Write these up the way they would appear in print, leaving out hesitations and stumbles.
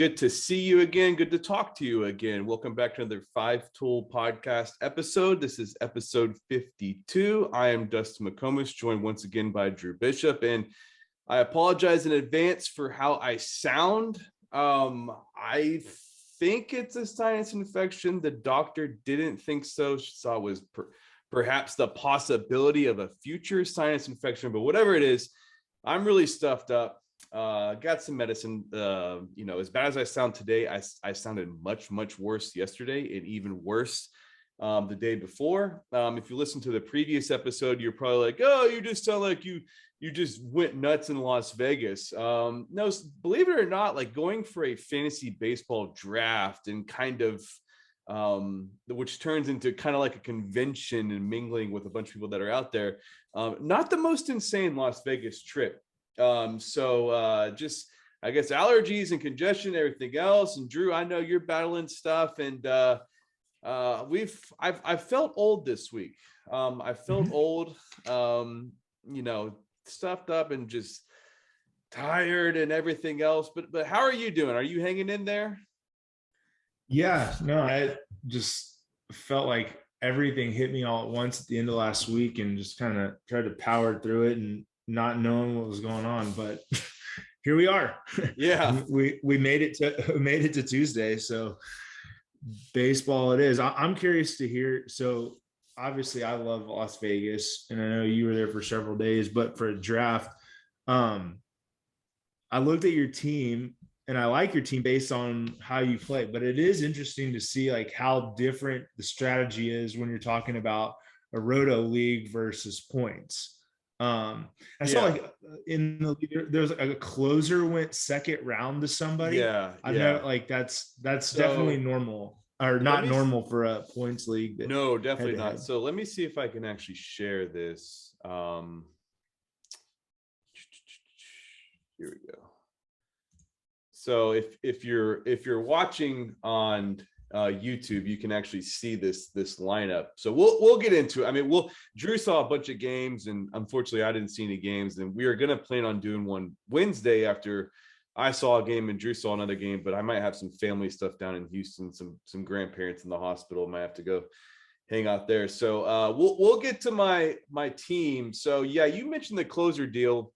good to see you again. Good to talk to you again. Welcome back to another 5-Tool podcast episode. This is episode 52. I am Dustin McComas, joined once again by Drew Bishop, and I apologize in advance for how I sound. I think it's a sinus infection. The doctor didn't think so. She saw it was perhaps the possibility of a future sinus infection, but whatever it is, I'm really stuffed up. Got some medicine. As bad as I sound today, I sounded much worse yesterday, and even worse the day before. If you listen to the previous episode, you're probably like, oh, you just sound like you just went nuts in Las Vegas. No, believe it or not, like going for a fantasy baseball draft and kind of which turns into kind of like a convention and mingling with a bunch of people that are out there. Not the most insane Las Vegas trip. Just I guess allergies and congestion, everything else. And Drew, I know you're battling stuff, and I've felt old this week. I felt old, stuffed up and just tired and everything else. But how are you doing? Are you hanging in there? Yeah, no, I just felt like everything hit me all at once at the end of last week, and just kind of tried to power through it and not knowing what was going on, but here we are. Yeah, we made it to Tuesday, so baseball it is. I'm curious to hear. So obviously I love Las Vegas, and I know you were there for several days, but for a draft, I looked at your team, and I like your team based on how you play, but it is interesting to see like how different the strategy is when you're talking about a roto league versus points. I saw like in the there's a closer went second round to somebody. Yeah. I know like that's definitely normal, or not normal for a points league. No, definitely not. So let me see if I can actually share this. Here we go. So if you're watching on YouTube, you can actually see this lineup. So we'll get into it. I mean, Drew saw a bunch of games, and unfortunately I didn't see any games, and we are going to plan on doing one Wednesday after I saw a game and Drew saw another game. But I might have some family stuff down in Houston, some grandparents in the hospital. Might have to go hang out there. So we'll get to my team. So yeah, you mentioned the closer deal.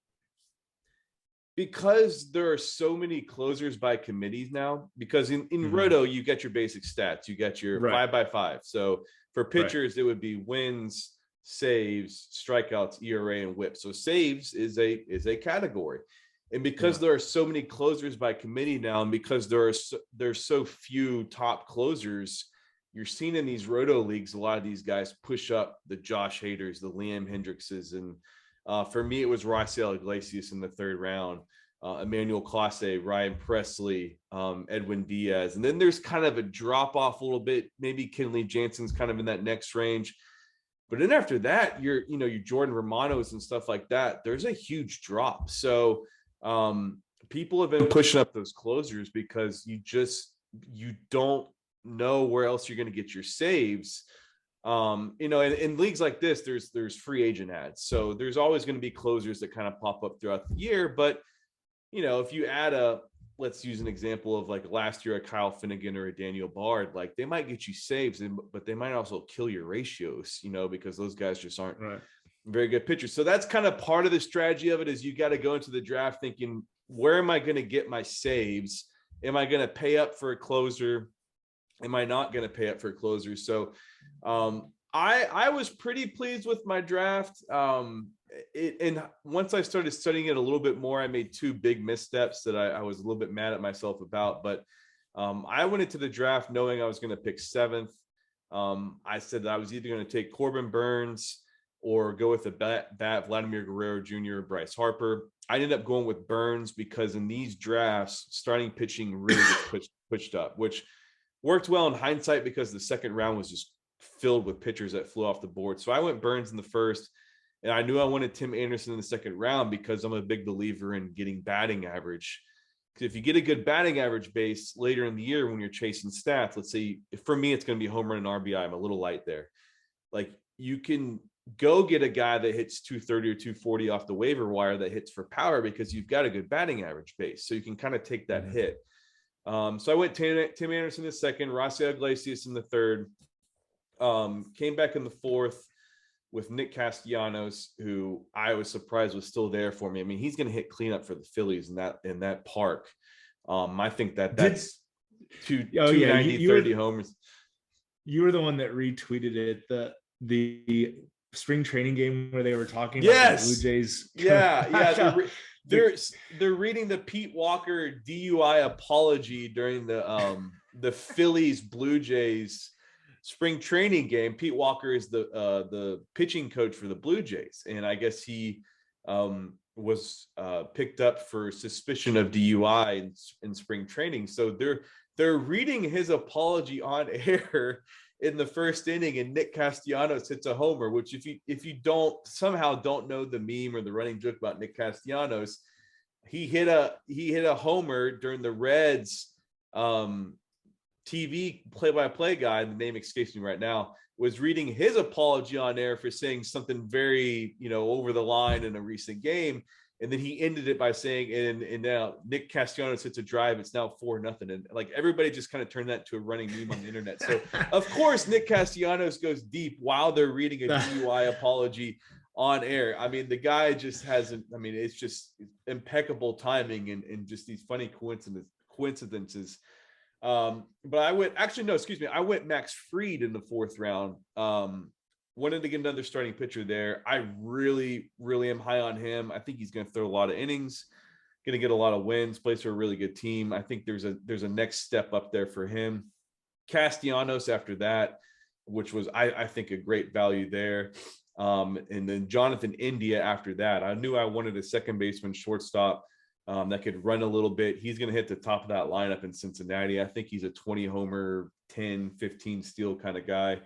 Because there are so many closers by committees now, because in Roto, you get your basic stats, you get your 5x5. So for pitchers, it would be wins, saves, strikeouts, ERA, and whip. So saves is a category. And because there are so many closers by committee now, and because there's so few top closers, you're seeing in these Roto leagues, a lot of these guys push up the Josh Haders, the Liam Hendrickses, and for me, it was Raisel Iglesias in the third round, Emmanuel Clase, Ryan Presley, Edwin Diaz. And then there's kind of a drop off a little bit. Maybe Kenley Jansen's kind of in that next range. But then after that, your Jordan Romanos and stuff like that, there's a huge drop. So people have been pushing up those closers because you don't know where else you're going to get your saves. In leagues like this, there's free agent ads. So there's always going to be closers that kind of pop up throughout the year. But, if you add let's use an example of like last year, a Kyle Finnegan or a Daniel Bard, like they might get you saves, but they might also kill your ratios, because those guys just aren't very good pitchers. So that's kind of part of the strategy of it, is you got to go into the draft thinking, where am I going to get my saves? Am I going to pay up for a closer? Am I not going to pay up for a closer? So I was pretty pleased with my draft. And once I started studying it a little bit more, I made two big missteps that I was a little bit mad at myself about. But I went into the draft knowing I was going to pick 7th. I said that I was either going to take Corbin Burns or go with the bat Vladimir Guerrero Jr. or Bryce Harper. I ended up going with Burns because in these drafts, starting pitching really gets pushed up, which worked well in hindsight because the second round was just filled with pitchers that flew off the board. So I went Burns in the first, and I knew I wanted Tim Anderson in the second round because I'm a big believer in getting batting average. Because if you get a good batting average base later in the year when you're chasing stats, let's say for me, it's going to be home run and RBI. I'm a little light there. Like you can go get a guy that hits 230 or 240 off the waiver wire that hits for power because you've got a good batting average base. So you can kind of take that hit. So I went Tim Anderson the second, Rafael Iglesias in the third. Came back in the fourth with Nick Castellanos, who I was surprised was still there for me. I mean, he's going to hit cleanup for the Phillies in that park. I think that's 290, 30 homers. You were the one that retweeted it, the spring training game where they were talking about the Blue Jays. Yeah. They're reading the Pete Walker DUI apology during the Phillies Blue Jays spring training game. Pete Walker is the pitching coach for the Blue Jays, and I guess he was picked up for suspicion of DUI in spring training. So they're reading his apology on air in the first inning, and Nick Castellanos hits a homer, which if you don't know the meme or the running joke about Nick Castellanos, he hit a homer during the Reds TV play-by-play guy, the name escapes me right now, was reading his apology on air for saying something very, over the line in a recent game. And then he ended it by saying, and now Nick Castellanos hits a drive. It's now 4-0. And like everybody just kind of turned that to a running meme on the internet. So of course, Nick Castellanos goes deep while they're reading a DUI apology on air. I mean, the guy just it's just impeccable timing and just these funny coincidences. But I went Max Fried in the fourth round. Wanted to get another starting pitcher there. I really, really am high on him. I think he's going to throw a lot of innings, going to get a lot of wins, plays for a really good team. I think there's a next step up there for him. Castellanos after that, which was, I think, a great value there. And then Jonathan India after that. I knew I wanted a second baseman, shortstop, that could run a little bit. He's going to hit the top of that lineup in Cincinnati. I think he's a 20 homer, 10, 15 steal kind of guy.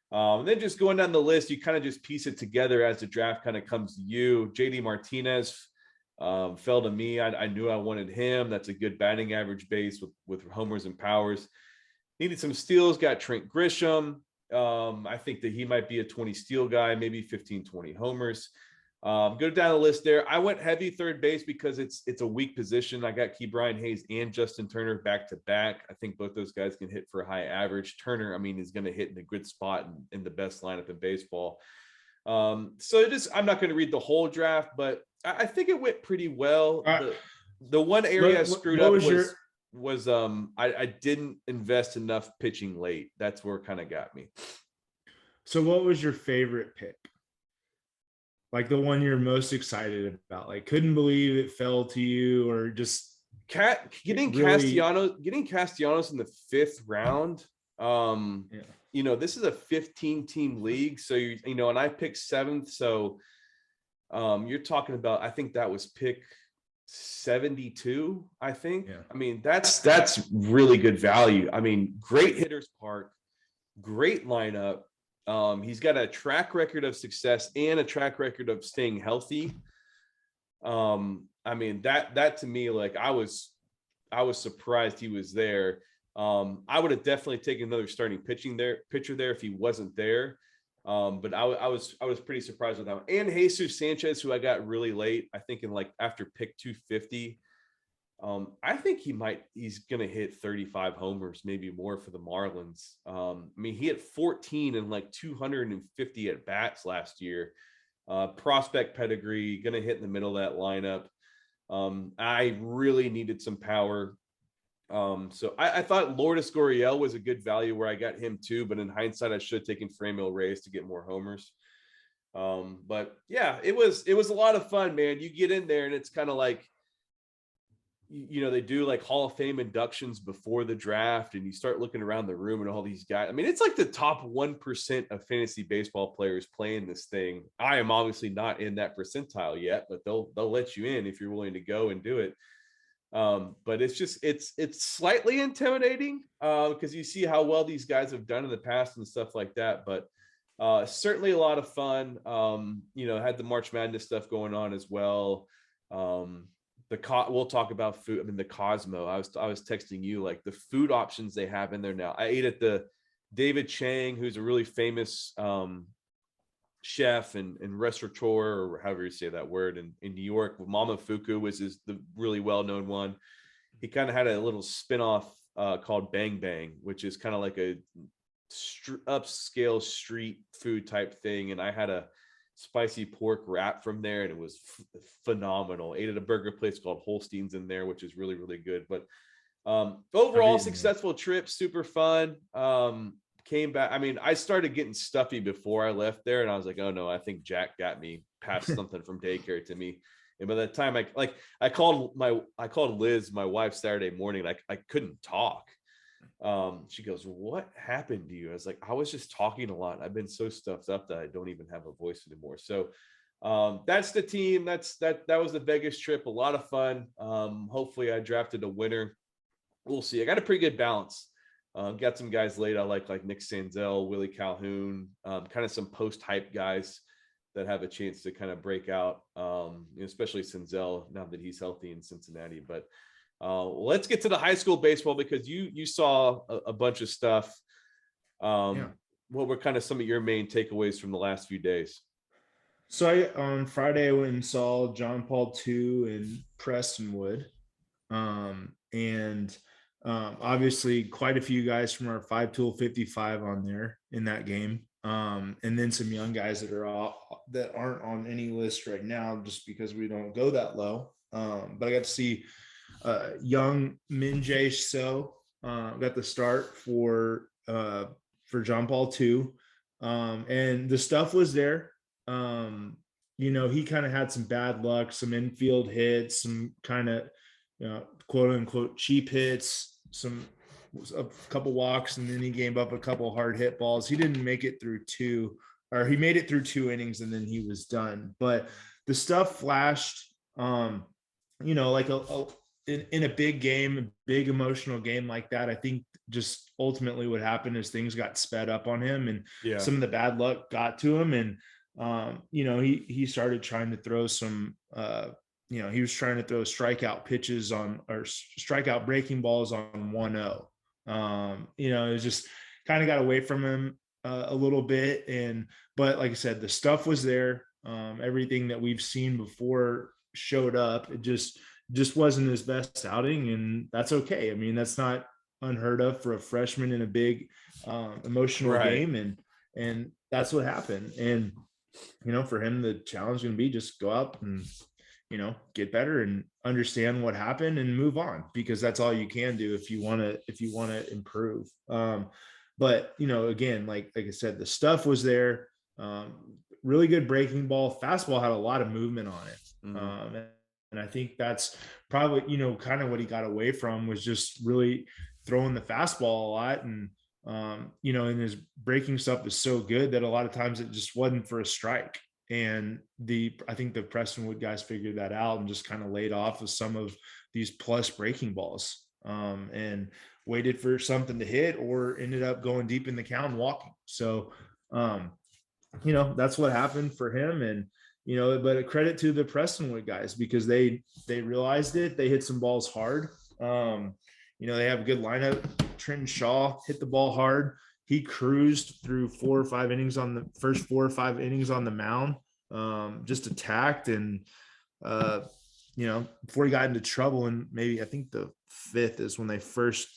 And then just going down the list, you kind of just piece it together as the draft kind of comes to you. JD Martinez fell to me. I knew I wanted him. That's a good batting average base with homers and powers. Needed some steals, got Trent Grisham. I think that he might be a 20 steal guy, maybe 15, 20 homers. Go down the list there. I went heavy third base because it's a weak position. I got Ke'Bryan Hayes and Justin Turner back to back. I think both those guys can hit for a high average. Turner, is going to hit in a good spot in the best lineup in baseball. I'm not going to read the whole draft, but I think it went pretty well. The one area I screwed up was I didn't invest enough pitching late. That's where it kind of got me. So what was your favorite pick? Like the one you're most excited about, like couldn't believe it fell to you, or just getting Castellanos in the fifth round. This is a 15-team league, so and I picked seventh, so you're talking about, I think that was pick 72, I think. That's really good value. Great hitters park, great lineup. He's got a track record of success and a track record of staying healthy. That to me, like I was surprised he was there. I would have definitely taken another starting pitcher there if he wasn't there. But I was pretty surprised with that one. And Jesus Sanchez, who I got really late, I think after pick 250. I think he's going to hit 35 homers, maybe more for the Marlins. He hit 14 and 250 at bats last year. Prospect pedigree, going to hit in the middle of that lineup. I really needed some power. So I thought Lourdes Gurriel was a good value where I got him too, but in hindsight, I should have taken Franmil Reyes to get more homers. But yeah, it was a lot of fun, man. You get in there and it's kind of like, they do like Hall of Fame inductions before the draft, and you start looking around the room and all these guys. It's like the top 1% of fantasy baseball players playing this thing. I am obviously not in that percentile yet, but they'll let you in if you're willing to go and do it. But it's slightly intimidating because you see how well these guys have done in the past and stuff like that. But certainly a lot of fun. Had the March Madness stuff going on as well. We'll talk about food. The Cosmo. I was texting you like the food options they have in there now. I ate at the David Chang, who's a really famous chef and restaurateur, or however you say that word, in New York. Mama Fuku was the really well-known one. he kind of had a little spinoff called Bang Bang, which is kind of like a upscale street food type thing. And I had a spicy pork wrap from there, and it was phenomenal. Ate at a burger place called Holstein's in there, which is really, really good. But overall successful trip, super fun. Came back. I mean, I started getting stuffy before I left there, and I was like, oh no, I think Jack got me, passed something from daycare to me. And by that time, I called Liz, my wife, Saturday morning. Like, I couldn't talk. She goes, what happened to you? I was like, I was just talking a lot. I've been so stuffed up that I don't even have a voice anymore. So that's the team. That was the Vegas trip. A lot of fun. Hopefully I drafted a winner. We'll see. I got a pretty good balance. Got some guys late I like Nick Sanzel, Willie Calhoun, kind of some post-hype guys that have a chance to kind of break out, especially Sanzel now that he's healthy in Cincinnati. But let's get to the high school baseball, because you saw a bunch of stuff. What were kind of some of your main takeaways from the last few days? So on Friday I went and saw John Paul II in Prestonwood. Obviously quite a few guys from our 5-tool 55 on there in that game. And then some young guys that aren't on any list right now, just because we don't go that low. But I got to see young Minjay So got the start for John Paul II. And the stuff was there. He kind of had some bad luck, some infield hits, some kind of, quote unquote cheap hits, a couple walks, and then he gave up a couple hard hit balls. He didn't make it through he made it through 2 innings and then he was done. But the stuff flashed, like in a big game, a big emotional game like that. I think just ultimately what happened is things got sped up on him, and some of the bad luck got to him. And, he started trying to throw some, he was trying to throw strikeout pitches or strikeout breaking balls on 1-0. It was just kind of got away from him a little bit. But like I said, the stuff was there. Everything that we've seen before showed up. It just wasn't his best outing, and that's okay. I mean, that's not unheard of for a freshman in a big emotional game. And that's what happened. And, for him, the challenge is going to be just go out and, get better and understand what happened and move on, because that's all you can do if you want to improve. But, again, like I said, the stuff was there. Really good breaking ball. Fastball had a lot of movement on it. Mm-hmm. And I think that's probably, kind of what he got away from, was just really throwing the fastball a lot. And, and his breaking stuff is so good that a lot of times it just wasn't for a strike. And I think the Prestonwood guys figured that out and just kind of laid off of some of these plus breaking balls, and waited for something to hit, or ended up going deep in the count and walking. So, that's what happened for him. And, but a credit to the Prestonwood guys, because they realized it. They hit some balls hard. They have a good lineup. Trenton Shaw hit the ball hard. He cruised through 4 or 5 innings on the first 4 or 5 innings on the mound, just attacked. And, before he got into trouble, and maybe I think the 5th is when they first,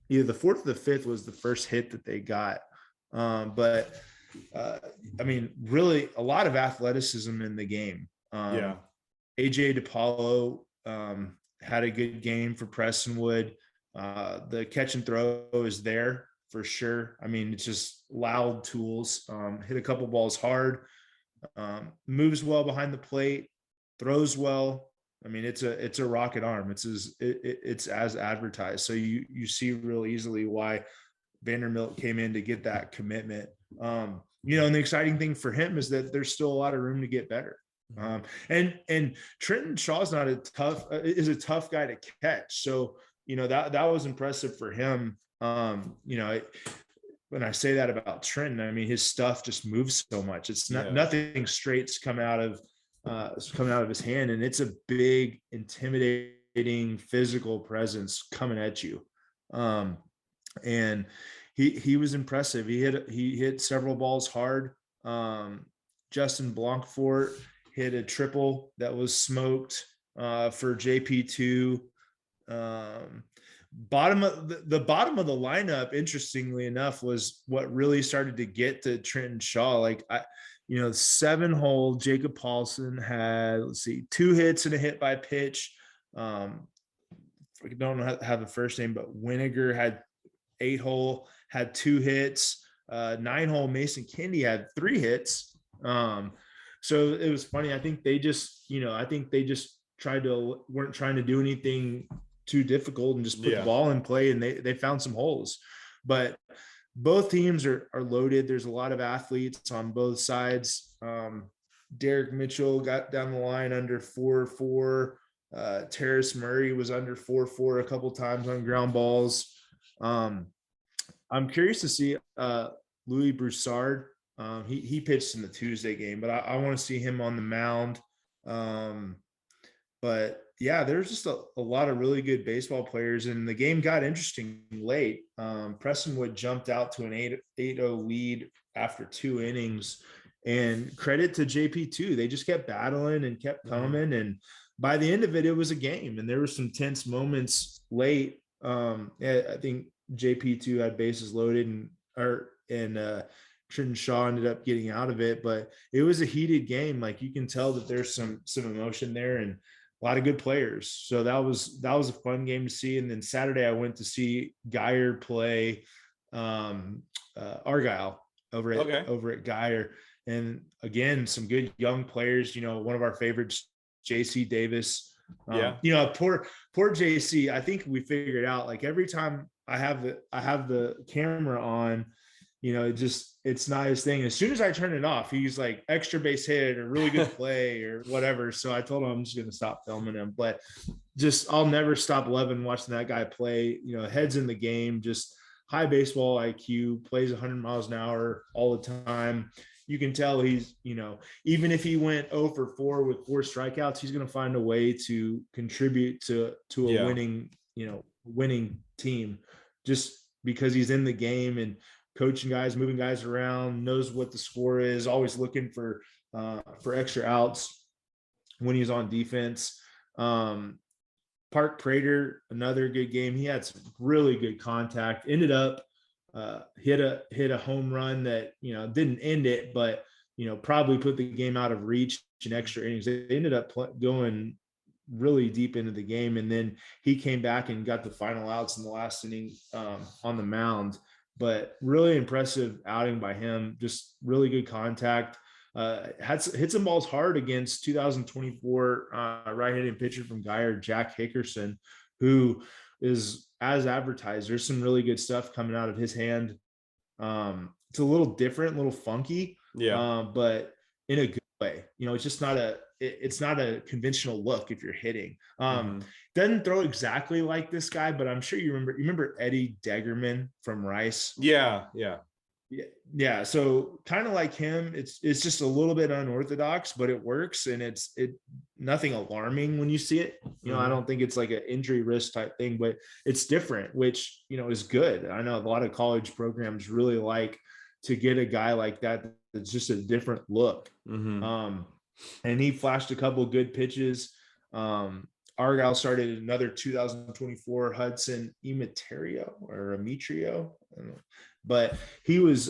either the 4th or the 5th was the first hit that they got. But really a lot of athleticism in the game. AJ DePaulo had a good game for Prestonwood. The catch and throw is there for sure. I mean, it's just loud tools. Hit a couple balls hard, moves well behind the plate, throws well. I mean, it's a rocket arm. It's as advertised. So you see real easily why Vanderbilt came in to get that commitment. And the exciting thing for him is that there's still a lot of room to get better. And Trenton Shaw's is a tough guy to catch. So, that was impressive for him. When I say that about Trenton, I mean, his stuff just moves so much. It's nothing straight's come out of his hand. And it's a big, intimidating physical presence coming at you. And he was impressive. He hit several balls hard. Justin Blancfort hit a triple that was smoked for JP2. Bottom of the bottom of the lineup, interestingly enough, was what really started to get to Trenton Shaw. Like 7-hole Jacob Paulson had, let's see, 2 hits and a hit by pitch. I don't know how the first name, but Winiger had 8-hole, had 2 hits. 9-hole Mason Kendi had 3 hits. So it was funny. I think they just weren't trying to do anything too difficult and just put the ball in play, and they found some holes. But both teams are loaded. There's a lot of athletes on both sides. Derek Mitchell got down the line under 4.4. Terrace Murray was under 4.4 a couple times on ground balls. I'm curious to see Louis Broussard. He pitched in the Tuesday game, but I want to see him on the mound. But yeah, there's just a lot of really good baseball players, and the game got interesting late. Prestonwood jumped out to an 8-0 lead after 2 innings, and credit to JP2. They just kept battling and kept coming, and by the end of it, it was a game, and there were some tense moments late. I think JP2 had bases loaded, and Trenton Shaw ended up getting out of it, but it was a heated game. Like, you can tell that there's some emotion there, and a lot of good players. So that was a fun game to see. And then Saturday I went to see Geyer play Argyle over at Geyer. And again, some good young players, one of our favorites, JC Davis. Poor JC. I think we figured out, like, every time I have the camera on, it's not his thing. As soon as I turn it off, he's like extra base hit or really good play or whatever. So I told him I'm just going to stop filming him, but I'll never stop loving watching that guy play, heads in the game, just high baseball IQ, plays 100 miles an hour all the time. You can tell he's, even if he went 0 for 4 with 4 strikeouts, he's going to find a way to contribute to a winning team, just because he's in the game and coaching guys, moving guys around, knows what the score is, always looking for extra outs when he's on defense. Park Prater, another good game. He had some really good contact, ended up hit a home run that, didn't end it, but, probably put the game out of reach in extra innings. They ended up going really deep into the game. And then he came back and got the final outs in the last inning on the mound. But really impressive outing by him. Just really good contact. Hit some balls hard against 2024 right-handed pitcher from Geyer, Jack Hickerson, who is as advertised. There's some really good stuff coming out of his hand. It's a little different, a little funky, but in a good way. It's just it's not a conventional look if you're hitting. Doesn't throw exactly like this guy, but I'm sure you remember Eddie Degerman from Rice. Yeah. So kind of like him, it's just a little bit unorthodox, but it works, and it's nothing alarming when you see it. I don't think it's like an injury risk type thing, but it's different, which is good. I know a lot of college programs really like to get a guy like that that's just a different look. And he flashed a couple good pitches. Argyle started another 2024 Hudson Emeterio, I don't know. But he was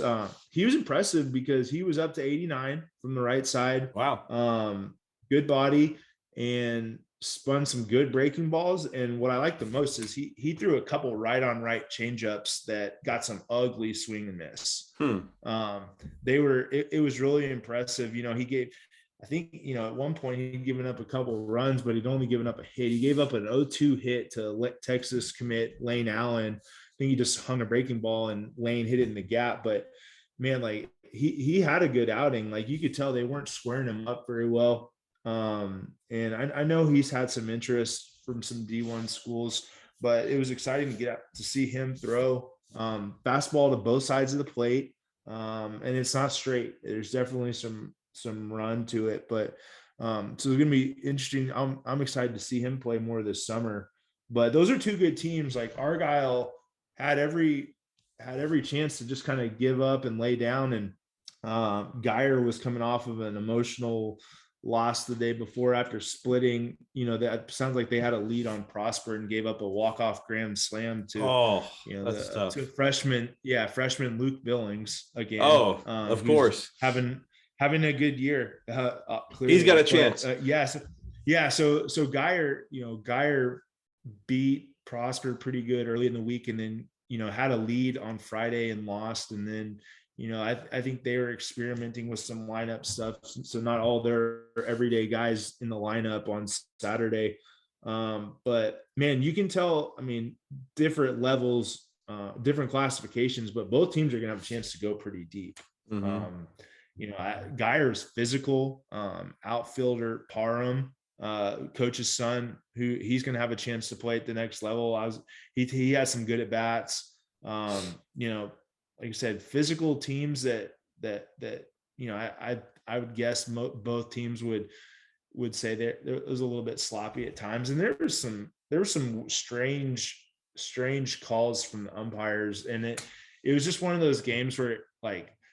impressive because he was up to 89 from the right side. Wow. Good body, and spun some good breaking balls. And what I like the most is he threw a couple right on right changeups that got some ugly swing and miss. It was really impressive. He gave, I think, at one point he'd given up a couple of runs, but he'd only given up a hit. He gave up an 0-2 hit to Texas commit Lane Allen. I think he just hung a breaking ball and Lane hit it in the gap. But man, like he had a good outing. Like, you could tell they weren't squaring him up very well. And I know he's had some interest from some D1 schools, but it was exciting to get out to see him throw fastball to both sides of the plate. And it's not straight. There's definitely some run to it, but so it's going to be interesting. I'm excited to see him play more this summer. But those are two good teams. Like, Argyle had every chance to just kind of give up and lay down, and Geyer was coming off of an emotional lost the day before after splitting. That sounds like they had a lead on Prosper and gave up a walk-off grand slam to, that's tough. to freshman Luke Billings again. Of course, having a good year. Clearly. He's got a chance. So Geyer beat Prosper pretty good early in the week, and then had a lead on Friday and lost, and then I think they were experimenting with some lineup stuff, so not all their everyday guys in the lineup on Saturday. But man, you can tell, different levels, different classifications, but both teams are gonna have a chance to go pretty deep. Geyer's physical, outfielder Parham, coach's son, who he's going to have a chance to play at the next level. He has some good at bats. Like I said, physical teams that I would guess both teams would say that it was a little bit sloppy at times, and there were some strange calls from the umpires, and it was just one of those games where it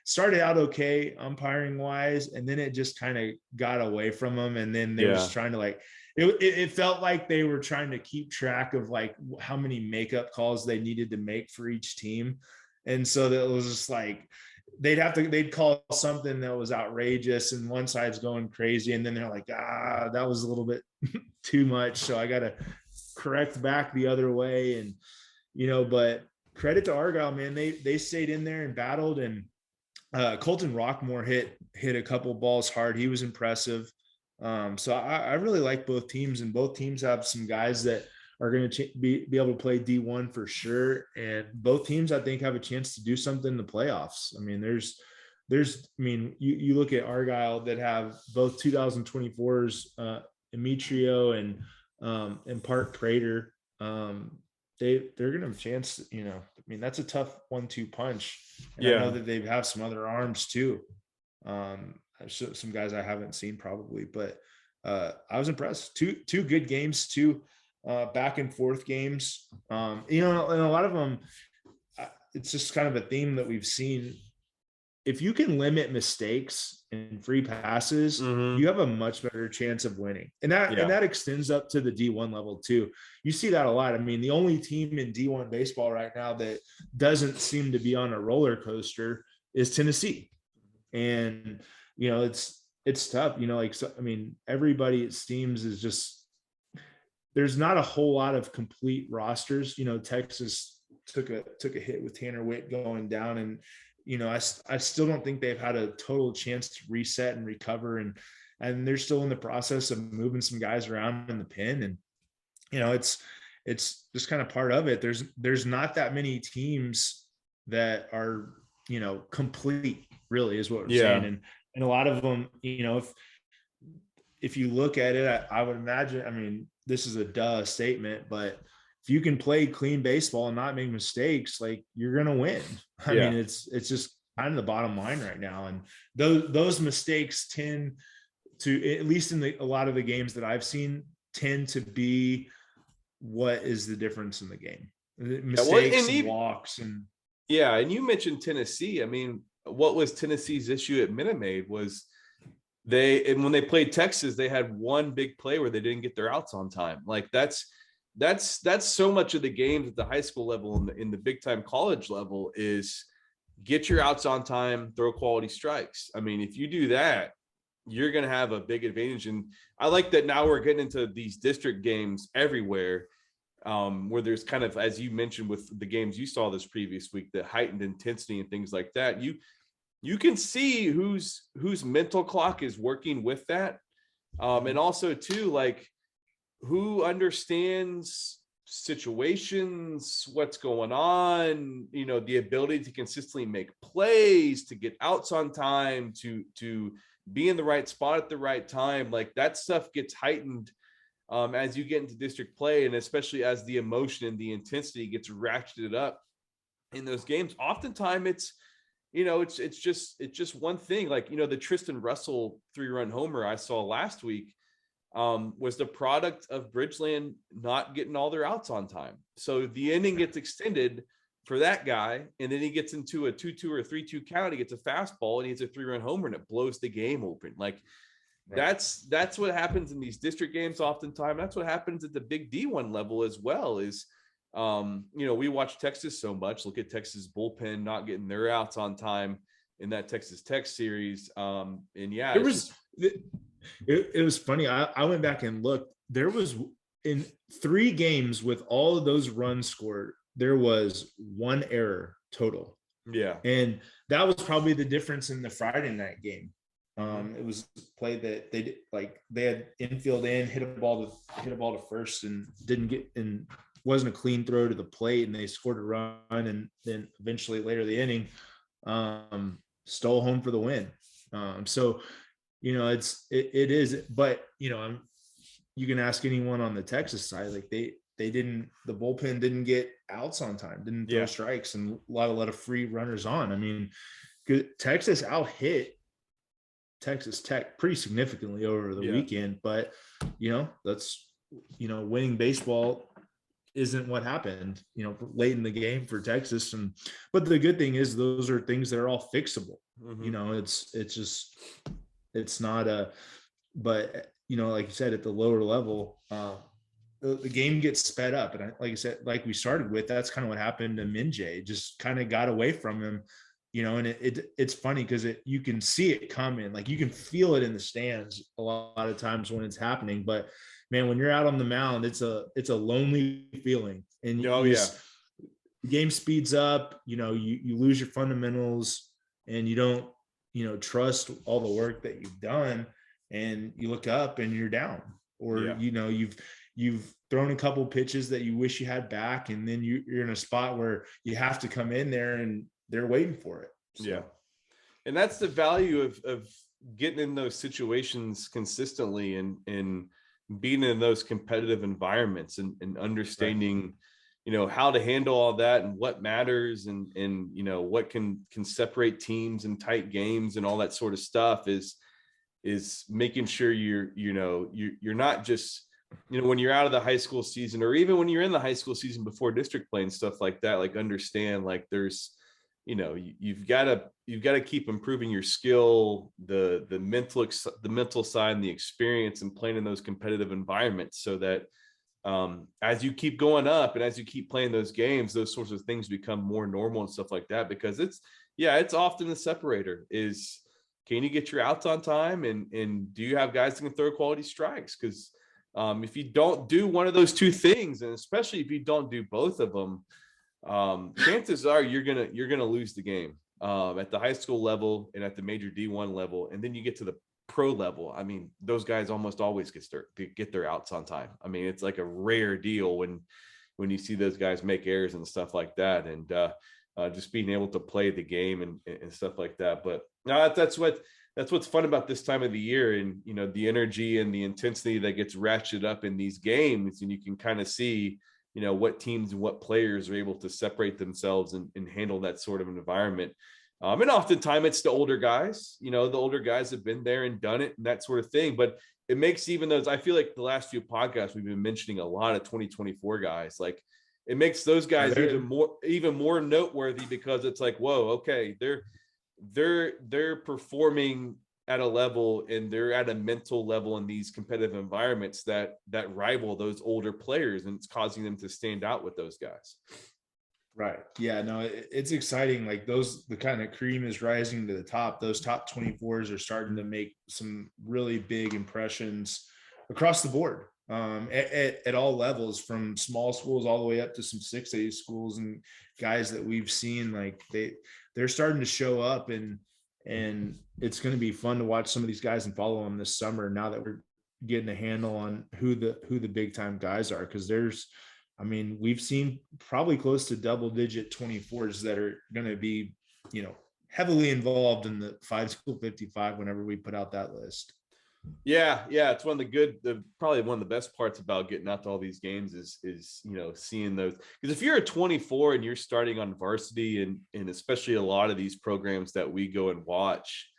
started out okay umpiring wise, and then it just kind of got away from them, and then they were just trying to it felt like they were trying to keep track of how many makeup calls they needed to make for each team. And so that was just they'd call something that was outrageous and one side's going crazy, and then they're like, that was a little bit too much, so I got to correct back the other way. And but credit to Argyle, man, they stayed in there and battled, and Colton Rockmore hit a couple balls hard. He was impressive. So I really like both teams, and both teams have some guys that are going to be able to play D1 for sure. And both teams, I think, have a chance to do something in the playoffs. You look at Argyle that have both 2024's Demetrio and Park Prater. They're going to have a chance, that's a tough 1-2 punch. And I know that they have some other arms too. Some guys I haven't seen probably, but I was impressed. Two good games, two back and forth games. And a lot of them, it's just kind of a theme that we've seen. If you can limit mistakes and free passes, you have a much better chance of winning. And that extends up to the D1 level too. You see that a lot. The only team in D1 baseball right now that doesn't seem to be on a roller coaster is Tennessee. And, it's tough, everybody, it seems, is just, there's not a whole lot of complete rosters. Texas took a hit with Tanner Witt going down, and I still don't think they've had a total chance to reset and recover, and they're still in the process of moving some guys around in the pen, and it's just kind of part of it. There's not that many teams that are complete, really, is what we're saying, and a lot of them, if you look at it, I would imagine, this is a duh statement, but if you can play clean baseball and not make mistakes, you're going to win. It's just kind of the bottom line right now. And those mistakes tend to, at least in a lot of the games that I've seen, tend to be what is the difference in the game. Mistakes and walks. And you mentioned Tennessee. What was Tennessee's issue at Minute Maid was when they played Texas, they had one big play where they didn't get their outs on time. That's so much of the games at the high school level and in the big time college level is get your outs on time, throw quality strikes. If you do that, you're going to have a big advantage. And I like that now we're getting into these district games everywhere, where there's kind of, as you mentioned with the games you saw this previous week, the heightened intensity and things like that. You can see whose mental clock is working with that. And also too, who understands situations, what's going on, the ability to consistently make plays, to get outs on time, to be in the right spot at the right time. That stuff gets heightened as you get into district play, and especially as the emotion and the intensity gets ratcheted up in those games. Oftentimes it's just one thing. The Tristan Russell 3-run homer I saw last week was the product of Bridgeland not getting all their outs on time. So the inning gets extended for that guy, and then he gets into a 2-2 or 3-2 count. He gets a fastball and he hits a 3-run homer, and it blows the game open. That's what happens in these district games oftentimes. That's what happens at the big D1 level as well is, we watch Texas so much. Look at Texas bullpen not getting their outs on time in that Texas Tech series. It was funny. I went back and looked. There was in 3 games with all of those runs scored, there was 1 error total. Yeah. And that was probably the difference in the Friday night game. It was play that they had infield in, hit a ball to first and didn't get, and wasn't a clean throw to the plate, and they scored a run, and then eventually later the inning stole home for the win. So it is, but you can ask anyone on the Texas side, like the bullpen didn't get outs on time, didn't throw strikes, and a lot of free runners on. I mean, Texas out hit Texas Tech pretty significantly over the weekend, but that's winning baseball isn't what happened late in the game for Texas. But the good thing is those are things that are all fixable. It's not but like you said, at the lower level, the game gets sped up, and like I said, like we started with, that's kind of what happened to Minjay. Just kind of got away from him. And it's funny because you can see it coming, like you can feel it in the stands a lot of times when it's happening. But man, when you're out on the mound, it's a lonely feeling, and the game speeds up. You lose your fundamentals, and you don't trust all the work that you've done, and you look up and you're down, or you've thrown a couple pitches that you wish you had back, and then you're in a spot where you have to come in there and they're waiting for it. So. Yeah. And that's the value of getting in those situations consistently and being in those competitive environments and understanding, how to handle all that and what matters and what can separate teams in tight games and all that sort of stuff is making sure you're not just, when you're out of the high school season, or even when you're in the high school season before district play and stuff like that, like understand, like there's, you've got to keep improving your skill, the mental side and the experience and playing in those competitive environments, so that as you keep going up and as you keep playing those games, those sorts of things become more normal and stuff like that. Because it's often the separator is, can you get your outs on time, and do you have guys that can throw quality strikes? Because if you don't do one of those 2 things, and especially if you don't do both of them, chances are you're gonna lose the game at the high school level and at the major D1 level, and then you get to the pro level. I mean, those guys almost always get their outs on time. I mean, it's like a rare deal when you see those guys make errors and stuff like that, and just being able to play the game and stuff like that. But that's what's fun about this time of the year, and the energy and the intensity that gets ratcheted up in these games, and you can kind of see what teams and what players are able to separate themselves and handle that sort of environment. And oftentimes it's the older guys, the older guys have been there and done it and that sort of thing. But it makes even those, I feel like the last few podcasts, we've been mentioning a lot of 2024 guys, like it makes those guys even more noteworthy, because it's like, whoa, okay, they're performing at a level, and they're at a mental level in these competitive environments that rival those older players, and it's causing them to stand out with those guys. Right. Yeah, no, it's exciting. Like the kind of cream is rising to the top. Those top 24s are starting to make some really big impressions across the board, at all levels, from small schools all the way up to some 6A schools, and guys that we've seen, like they're starting to show up, and it's going to be fun to watch some of these guys and follow them this summer, now that we're getting a handle on who the big time guys are. Because we've seen probably close to double-digit 24s that are going to be, heavily involved in the 5-school 55 whenever we put out that list. Yeah, it's one of probably one of the best parts about getting out to all these games is seeing those. Because if you're a 24 and you're starting on varsity, and especially a lot of these programs that we go and watch,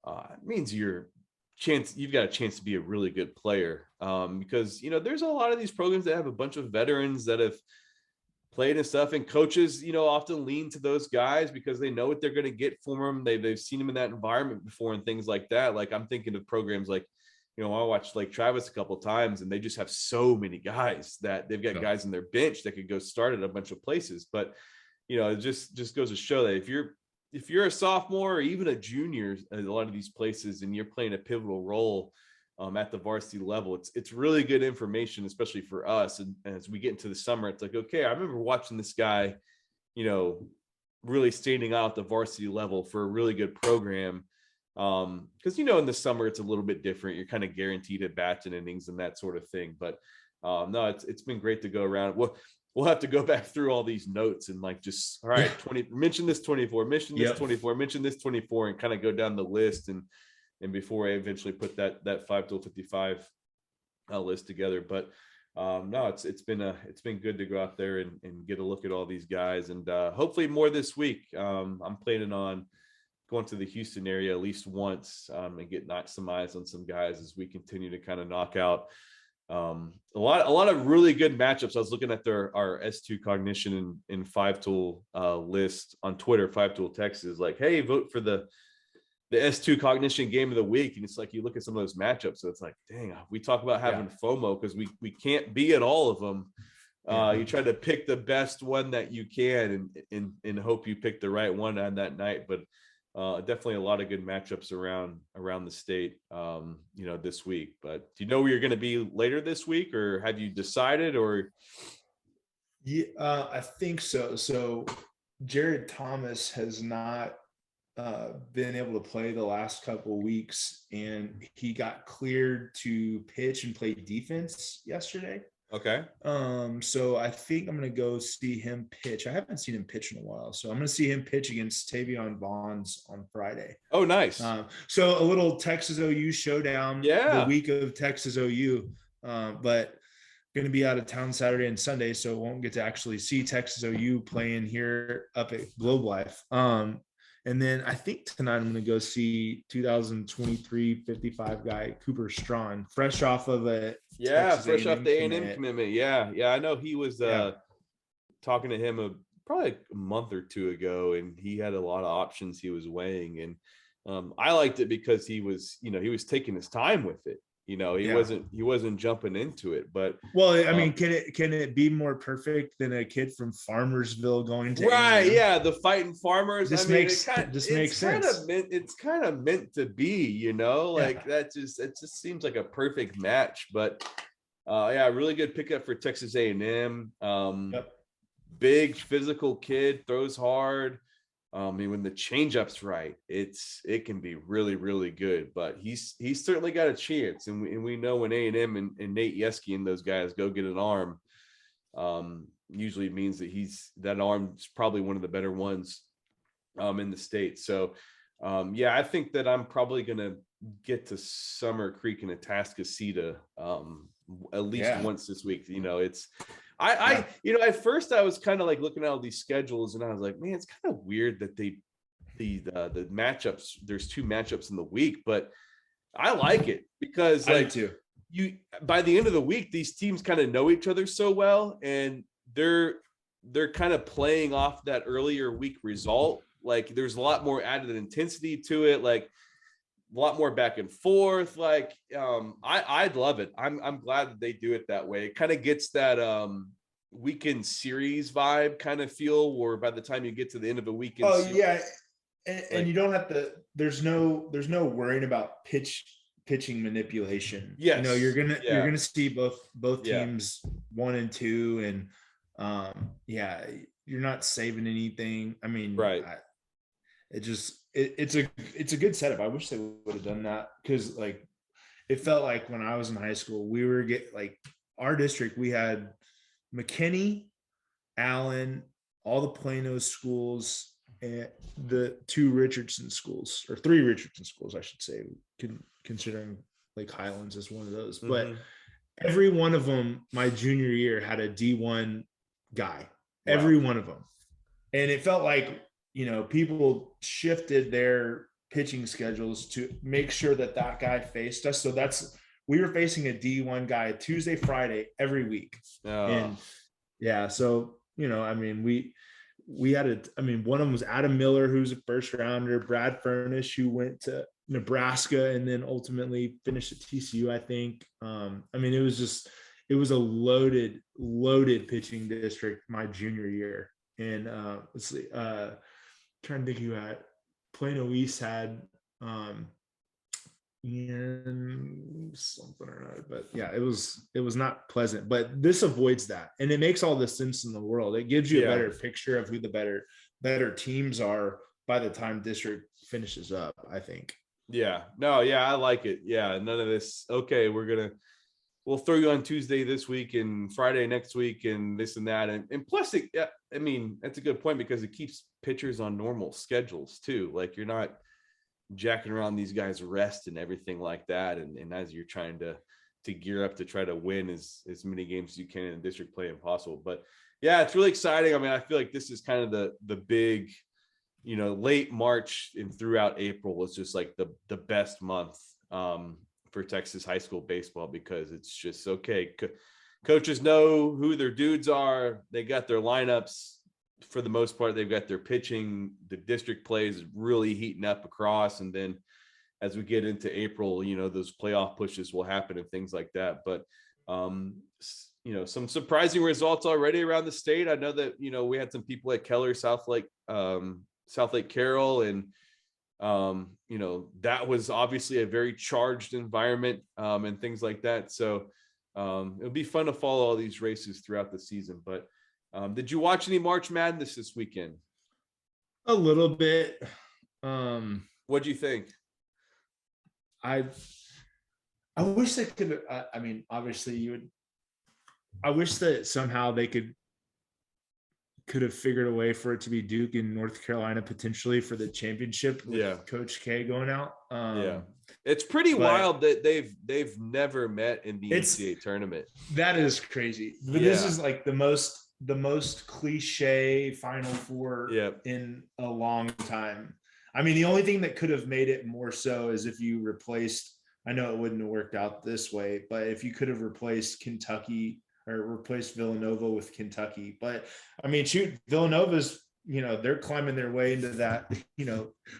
it means you've got a chance to be a really good player, because there's a lot of these programs that have a bunch of veterans that have played and stuff. And coaches, often lean to those guys because they know what they're going to get from them. They've seen them in that environment before and things like that. Like I'm thinking of programs like, I watched like Travis a couple of times, and they just have so many guys that they've got guys in their bench that could go start at a bunch of places. But, it just goes to show that if you're a sophomore or even a junior at a lot of these places and you're playing a pivotal role at the varsity level, it's really good information, especially for us. And as we get into the summer, it's like, okay, I remember watching this guy, really standing out at the varsity level for a really good program. Because, in the summer, it's a little bit different. You're kind of guaranteed at bats and innings and that sort of thing. But no, it's been great to go around. We'll have to go back through all these notes and like just, all right, 20, mention this 24, mention this 24, mention this 24, and kind of go down the list. And before I eventually put that 5 till 55 list together. But no, it's been good to go out there and get a look at all these guys, and hopefully more this week. I'm planning on going to the Houston area at least once and get some eyes on some guys as we continue to kind of knock out a lot of really good matchups. I was looking at our S2 cognition and 5-tool list on Twitter. 5-tool text is like, hey, vote for the S2 cognition game of the week. And it's like, you look at some of those matchups, so it's like, dang, we talk about having FOMO because we can't be at all of them. You try to pick the best one that you can and hope you pick the right one on that night. But definitely a lot of good matchups around the state, this week. But do you know where you're going to be later this week, or have you decided? Or I think so. So Jared Thomas has not been able to play the last couple of weeks, and he got cleared to pitch and play defense yesterday. Okay. So I think I'm going to go see him pitch. I haven't seen him pitch in a while, so I'm going to see him pitch against Tavion Bonds on Friday. Oh, nice. So a little Texas OU showdown. The week of Texas OU, but going to be out of town Saturday and Sunday, so won't get to actually see Texas OU playing here up at Globe Life. And then I think tonight I'm going to go see 2023 55 guy Cooper Strawn, fresh off of the A&M commitment. Yeah, I know he was talking to him probably a month or two ago, and he had a lot of options he was weighing, and I liked it because he was taking his time with it. He wasn't jumping into it. But I mean, can it be more perfect than a kid from Farmersville going to right? Yeah, the fighting farmers. This makes sense. It's kind of meant to be, that just seems like a perfect match. But really good pickup for Texas A&M. Big physical kid, throws hard. When the changeup's right, it can be really, really good. But he's certainly got a chance, and we know when A&M and Nate Yeski and those guys go get an arm, usually means that arm's probably one of the better ones in the state. So I think that I'm probably gonna get to Summer Creek and Atascocita at least once this week. At first I was kind of like looking at all these schedules, and I was like, man, it's kind of weird that the matchups, there's 2 matchups in the week, but I like it because by the end of the week, these teams kind of know each other so well, and they're kind of playing off that earlier week result. Like there's a lot more added intensity to it, like a lot more back and forth. Like I'd love it. I'm glad that they do it that way. It kind of gets that weekend series vibe kind of feel, where by the time you get to the end of a weekend and you don't have to, there's no worrying about pitching manipulation. Yes. You're gonna see both teams 1 and 2, and you're not saving anything. I mean, right. It's a good setup. I wish they would have done that, because like it felt like when I was in high school, we were our district, we had McKinney, Allen, all the Plano schools, and the 2 Richardson schools, or 3 Richardson schools, I should say, considering Lake Highlands is one of those. Mm-hmm. But every one of them, my junior year, had a D1 guy. Wow. Every one of them. And it felt like, people shifted their pitching schedules to make sure that guy faced us. So we were facing a D1 guy Tuesday, Friday, every week. Oh. And so I mean, we had one of them was Adam Miller, who's a first rounder, Brad Furnish, who went to Nebraska and then ultimately finished at TCU, I think. It was a loaded pitching district my junior year. And let's see, trying to think who had Plano East had and something or another, but yeah, it was not pleasant, but this avoids that, and it makes all the sense in the world. It gives you a better picture of who the better teams are by the time district finishes up, I think. I like it. None of this, okay, we'll throw you on Tuesday this week and Friday next week and this and that, and plus that's a good point, because it keeps pitchers on normal schedules too. Like, you're not jacking around these guys' rest and everything like that, and as you're trying to gear up to try to win as many games as you can in district play impossible. But yeah, it's really exciting. I mean, I feel like this is kind of the big, late March and throughout April was just like the best month for Texas high school baseball, because it's just okay. Coaches know who their dudes are. They got their lineups. For the most part, they've got their pitching. The district play is really heating up across, and then as we get into April, those playoff pushes will happen and things like that. But some surprising results already around the state. I know that we had some people at Keller, South Lake Carroll, and that was obviously a very charged environment and things like that. So it'll be fun to follow all these races throughout the season. But did you watch any March Madness this weekend? A little bit. What'd you think? I wish they could. Obviously, I wish that somehow they could have figured a way for it to be Duke and North Carolina potentially for the championship with Coach K going out. It's pretty wild that they've never met in the NCAA tournament. That is crazy. But this is like the most cliche Final Four in a long time. I mean, the only thing that could have made it more so is if you replaced, I know it wouldn't have worked out this way, but if you could have replaced Kentucky or replaced Villanova with Kentucky. But I mean, shoot, Villanova's, they're climbing their way into that,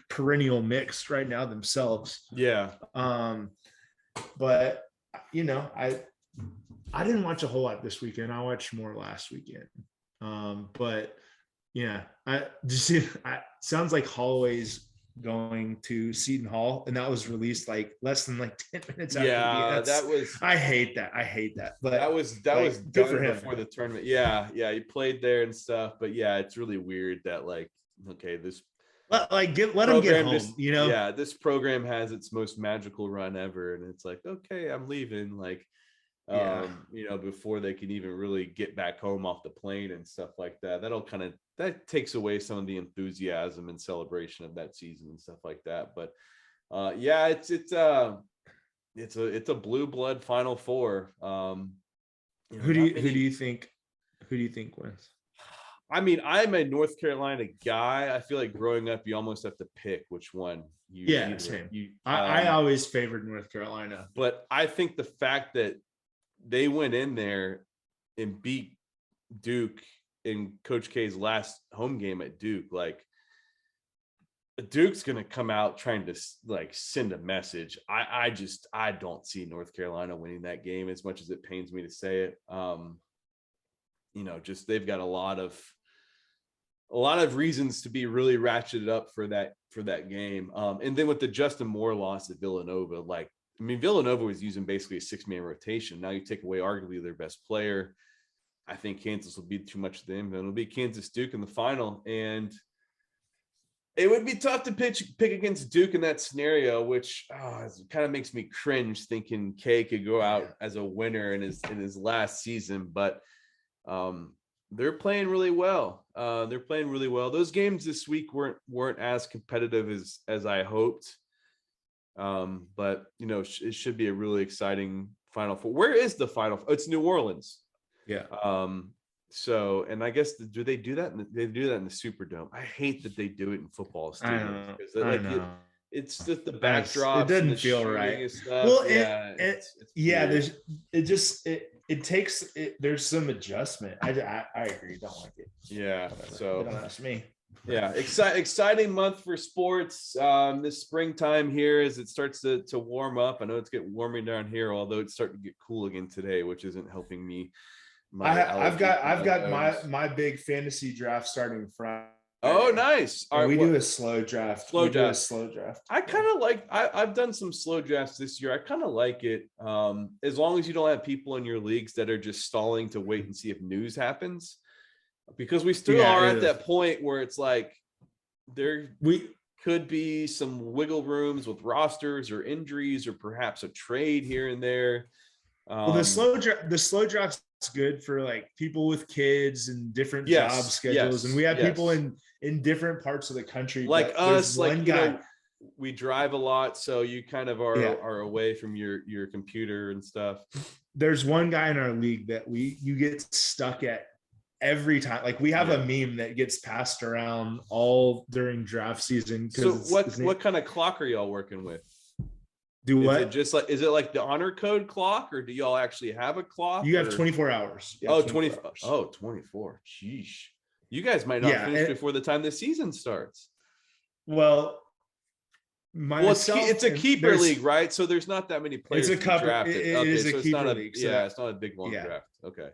perennial mix right now themselves. Yeah. But, I didn't watch a whole lot this weekend. I watched more last weekend. But yeah, sounds like Holloway's going to Seton Hall, and that was released like less than 10 minutes after. That was. I hate that. But that was good for him before the tournament. Yeah, he played there and stuff. But yeah, it's really weird that this. Let him get home. Yeah, this program has its most magical run ever, and it's like, okay, I'm leaving. Before they can even really get back home off the plane and stuff like that. That takes away some of the enthusiasm and celebration of that season and stuff like that. But it's a blue blood Final Four. Who do you think wins? I mean, I'm a North Carolina guy. I feel like growing up, you almost have to pick which one. Same. I always favored North Carolina, but I think the fact that they went in there and beat Duke in Coach K's last home game at Duke, Duke's going to come out trying to send a message. I don't see North Carolina winning that game, as much as it pains me to say it. They've got a lot of reasons to be really ratcheted up for that game. And then with the Justin Moore loss at Villanova, Villanova was using basically a 6-man rotation. Now you take away arguably their best player. I think Kansas will be too much to them. It'll be Kansas Duke in the final. And it would be tough to pick against Duke in that scenario, which kind of makes me cringe thinking K could go out as a winner in his last season. But they're playing really well. Those games this week weren't as competitive as I hoped. But it should be a really exciting Final Four. Where is the Final Four? It's New Orleans. Yeah. So, and I guess do they do that? They do that in the Superdome. I hate that they do it in football stadiums. I know. It's just the backdrop. It doesn't feel right. Well, it's it takes it. There's some adjustment. I agree. Don't like it. Yeah. Whatever. So Don't ask me. Yeah, exciting month for sports. This springtime here as it starts to warm up. I know it's getting warmer down here, although it's starting to get cool again today, which isn't helping me. I've got my big fantasy draft starting Friday. Oh, nice. All right, we do a slow draft. Slow draft. Slow draft. I kind of like. I've done some slow drafts this year. I kind of like it. As long as you don't have people in your leagues that are just stalling to wait and see if news happens. Because we still are at that point where it's like we could be some wiggle rooms with rosters or injuries or perhaps a trade here and there. Well, the slow draft's good for like people with kids and different job schedules, and we have people in different parts of the country, like us. Like we drive a lot, so you kind of are away from your computer and stuff. There's one guy in our league that you get stuck at every time. Like we have a meme that gets passed around all during draft season. So what kind of clock are y'all working with? Is it like the honor code clock, or do y'all actually have a clock? You have 24 hours. Oh, 24 hours. Oh, 24. Sheesh. You guys might not finish before the time the season starts. Well, it's a keeper league, right? So there's not that many players. It's a couple. It is a keeper league. It's not a big long draft. Okay.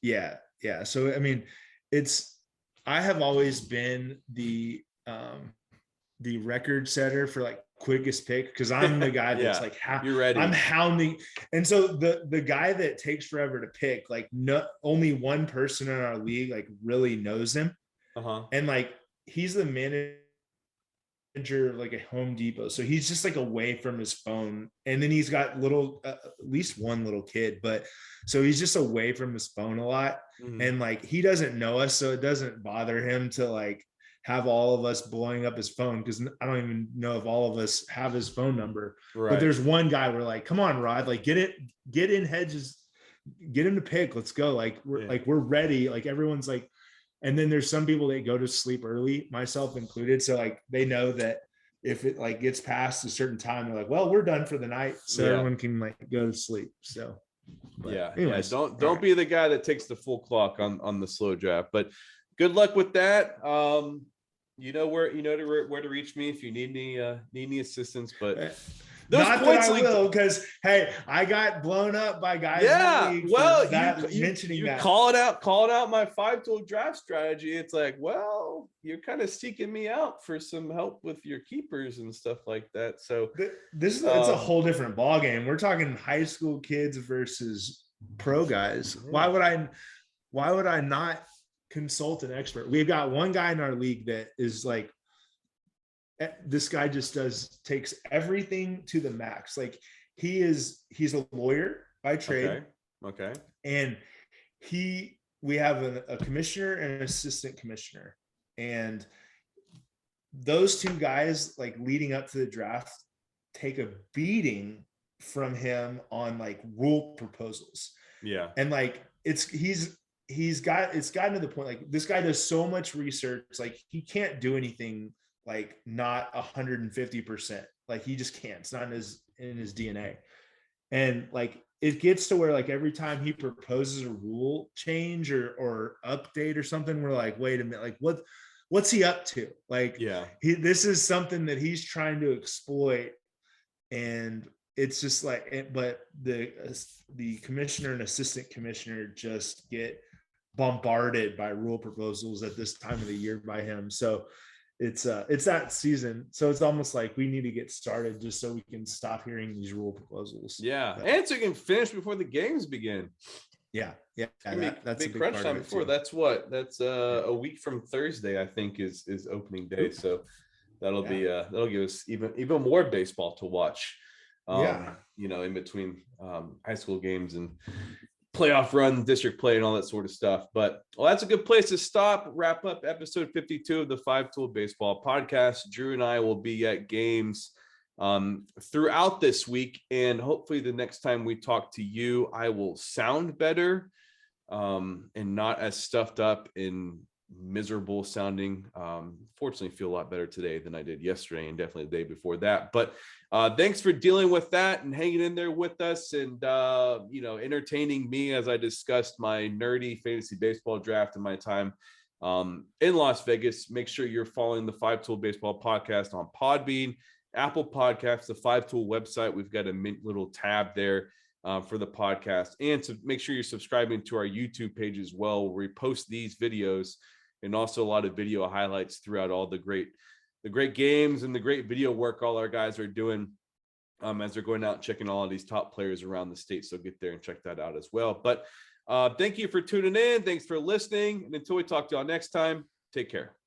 Yeah. So I mean, I have always been the record setter for like quickest pick, because I'm the guy that's like, you're ready. I'm hounding. And so the guy that takes forever to pick, like only one person in our league like really knows him. And like he's the manager of like a Home Depot, so he's just like away from his phone, and then he's got at least one little kid, but so he's just away from his phone a lot. And like he doesn't know us, so it doesn't bother him to like have all of us blowing up his phone, because I don't even know if all of us have his phone number. But there's one guy we're like, come on, Rod, like get in Hedges, get him to pick, let's go. Like we're ready. Like everyone's like. And then there's some people that go to sleep early, myself included. So like they know that if it like gets past a certain time, they're like, well, we're done for the night. So everyone can like go to sleep. So anyways, don't be the guy that takes the full clock on the slow draft. But good luck with that. You know where to reach me if you need any assistance. But those not points that I will, because hey, I got blown up by guys. Yeah, well, mentioning that. Calling out my 5-tool draft strategy. It's like, well, you're kind of seeking me out for some help with your keepers and stuff like that. So this is it's a whole different ball game. We're talking high school kids versus pro guys. Why would I not consult an expert? We've got one guy in our league that is like, this guy just takes everything to the max. Like he's a lawyer by trade. Okay. And we have a commissioner and an assistant commissioner, and those two guys, like leading up to the draft, take a beating from him on like rule proposals. Yeah. And like it's gotten to the point, like this guy does so much research, like he can't do anything like not 150%. Like he just can't. It's not in his DNA. And like it gets to where like every time he proposes a rule change or update or something, we're like, wait a minute, like what's he up to? Like this is something that he's trying to exploit. And it's just like, but the commissioner and assistant commissioner just get bombarded by rule proposals at this time of the year by him. So it's that season, so it's almost like we need to get started just so we can stop hearing these rule proposals. And so you can finish before the games begin. That's a big crunch time before. That's a week from Thursday, I think, is opening day. So that'll give us even more baseball to watch. In between high school games and playoff run, district play, and all that sort of stuff. But that's a good place to stop. Wrap up episode 52 of the 5-Tool Baseball Podcast. Drew and I will be at games throughout this week, and hopefully the next time we talk to you, I will sound better and not as stuffed up in miserable sounding. Fortunately, feel a lot better today than I did yesterday, and definitely the day before that. But thanks for dealing with that and hanging in there with us, and entertaining me as I discussed my nerdy fantasy baseball draft and my time in Las Vegas. Make sure you're following the 5-Tool Baseball Podcast on Podbean, Apple Podcasts, the 5-Tool website. We've got a mint little tab there for the podcast, and to make sure you're subscribing to our YouTube page as well, where we post these videos and also a lot of video highlights throughout all the great games and the great video work all our guys are doing as they're going out and checking all of these top players around the state. So get there and check that out as well. But thank you for tuning in. Thanks for listening. And until we talk to y'all next time, take care.